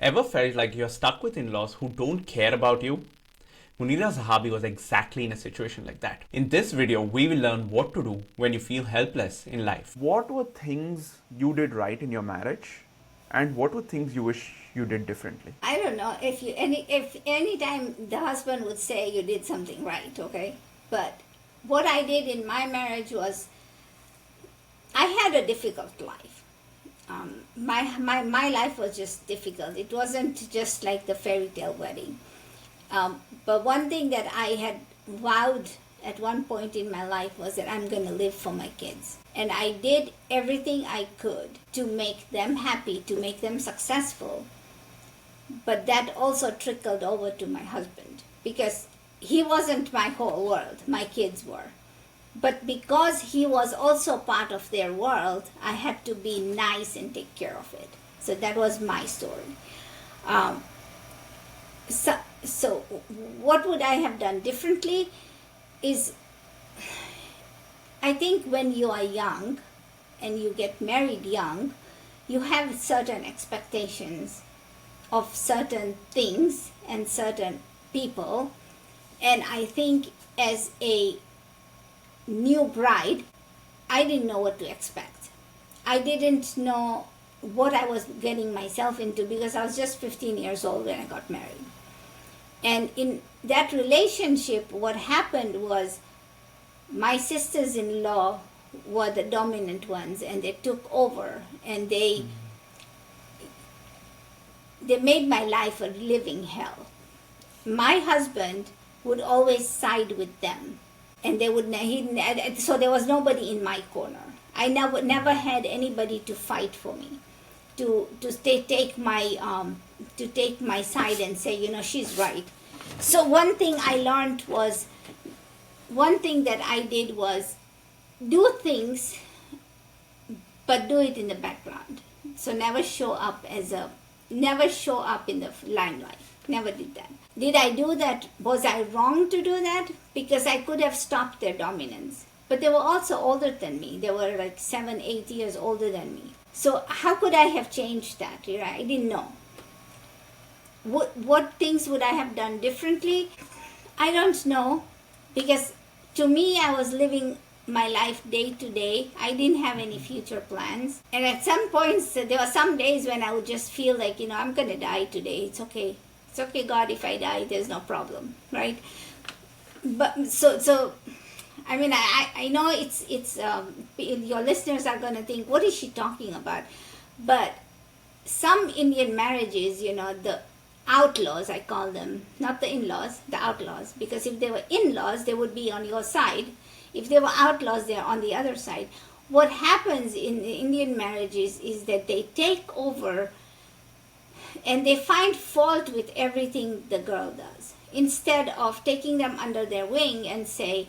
Ever felt like you're stuck with in-laws who don't care about you? Munira Zahabi was exactly in a situation like that. In this video, we will learn what to do when you feel helpless in life. What were things you did right in your marriage, and what were things you wish you did differently? I don't know if any time the husband would say you did something right, okay? But what I did in my marriage was I had a difficult life. My life was just difficult. It wasn't just like the fairy tale wedding. But one thing that I had vowed at one point in my life was that I'm going to live for my kids. And I did everything I could to make them happy, to make them successful. But that also trickled over to my husband because he wasn't my whole world, my kids were. But because he was also part of their world, I had to be nice and take care of it. So that was my story. So what would I have done differently is, I think when you are young and you get married young, you have certain expectations of certain things and certain people. And I think as a new bride, I didn't know what to expect. I didn't know what I was getting myself into because I was just 15 years old when I got married. And in that relationship, what happened was my sisters-in-law were the dominant ones, and they took over, and they made my life a living hell. My husband would always side with them, and so there was nobody in my corner. I never had anybody to fight for me, to take my side and say, she's right. So one thing that I did was do things, but do it in the background. So never show up in the limelight. Never did that. Did I do that? Was I wrong to do that? Because I could have stopped their dominance. But they were also older than me. They were like 7, 8 years older than me. So how could I have changed that? I didn't know. What things would I have done differently? I don't know. Because to me, I was living my life day to day. I didn't have any future plans. And at some points, there were some days when I would just feel like, I'm going to die today. It's okay. It's okay, God, if I die, there's no problem, right? But so I mean, I know it's your listeners are going to think, what is she talking about? But some Indian marriages, the outlaws, I call them, not the in-laws, the outlaws, because if they were in-laws, they would be on your side. If they were outlaws, they're on the other side. What happens in the Indian marriages is that they take over and they find fault with everything the girl does, instead of taking them under their wing and say,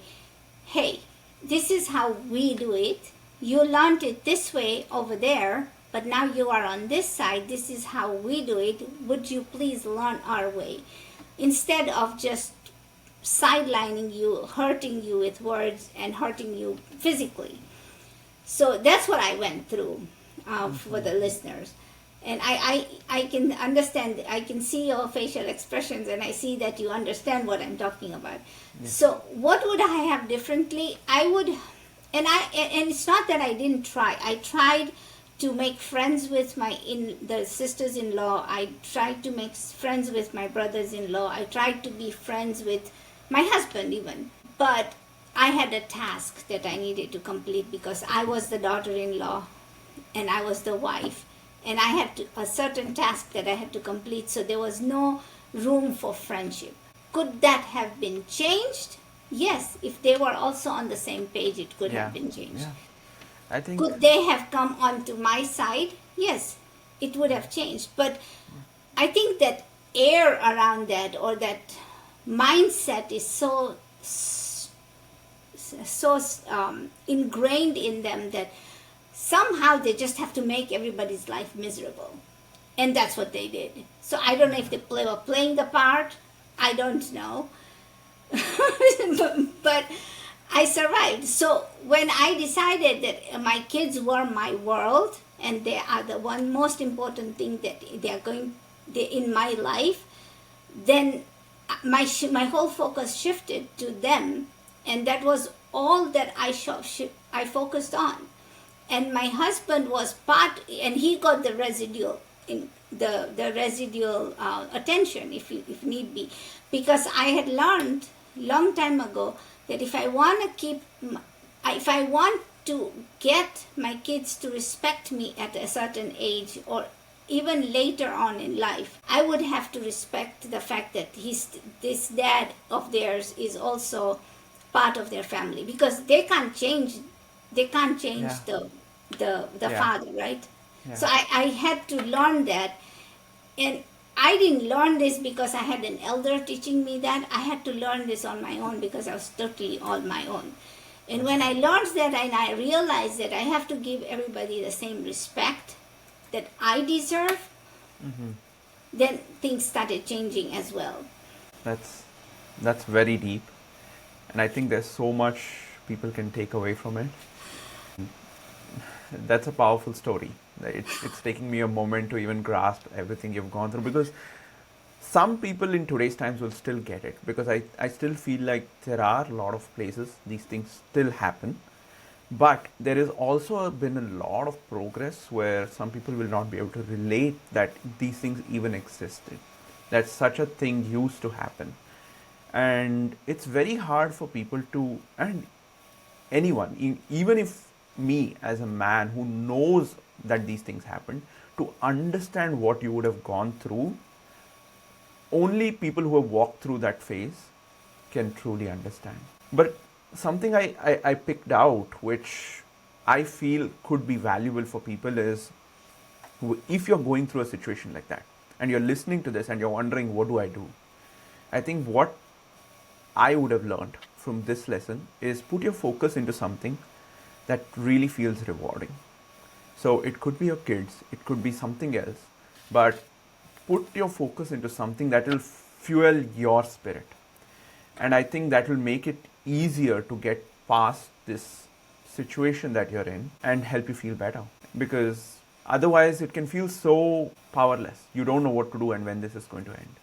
hey, this is how we do it. You learned it this way over there, but now you are on this side. This is how we do it. Would you please learn our way? Instead of just sidelining you, hurting you with words and hurting you physically. So that's what I went through for the listeners. And I can understand, I can see your facial expressions, and I see that you understand what I'm talking about. Yes. So what would I have differently? And it's not that I didn't try. I tried to make friends with the sisters-in-law. I tried to make friends with my brothers-in-law. I tried to be friends with my husband even. But I had a task that I needed to complete because I was the daughter-in-law and I was the wife. And I had a certain task that I had to complete, so there was no room for friendship. Could that have been changed? Yes, if they were also on the same page, it could have been changed. Yeah. I think. Could they have come onto my side? Yes, it would have changed. But I think that air around that, or that mindset, is so ingrained in them that somehow they just have to make everybody's life miserable. And that's what they did. So I don't know if they were playing the part. I don't know. But I survived. So when I decided that my kids were my world and they are the most important thing that they are going in my life, then my whole focus shifted to them, and that was all that I focused on. And my husband was part, and he got the residual in the residual attention, if need be, because I had learned long time ago that if I want to get my kids to respect me at a certain age, or even later on in life, I would have to respect the fact that this dad of theirs is also part of their family, because they can't change Yeah. the Yeah. father, right? Yeah. So I had to learn that, and I didn't learn this because I had an elder teaching me that. I had to learn this on my own because I was totally on my own. And when I learned that, and I realized that I have to give everybody the same respect that I deserve, then things started changing as well. That's very deep, and I think there's so much people can take away from it. That's a powerful story. It's taking me a moment to even grasp everything you've gone through, because some people in today's times will still get it, because I still feel like there are a lot of places these things still happen, but there is also been a lot of progress where some people will not be able to relate that these things even existed, that such a thing used to happen. And it's very hard for people to, and anyone, even if me as a man who knows that these things happened, to understand what you would have gone through, only people who have walked through that phase can truly understand. But something I picked out, which I feel could be valuable for people, is if you're going through a situation like that and you're listening to this and you're wondering, what do I do? I think what I would have learned from this lesson is put your focus into something that really feels rewarding. So it could be your kids, it could be something else, but put your focus into something that will fuel your spirit. And I think that will make it easier to get past this situation that you're in and help you feel better. Because otherwise, it can feel so powerless. You don't know what to do and when this is going to end.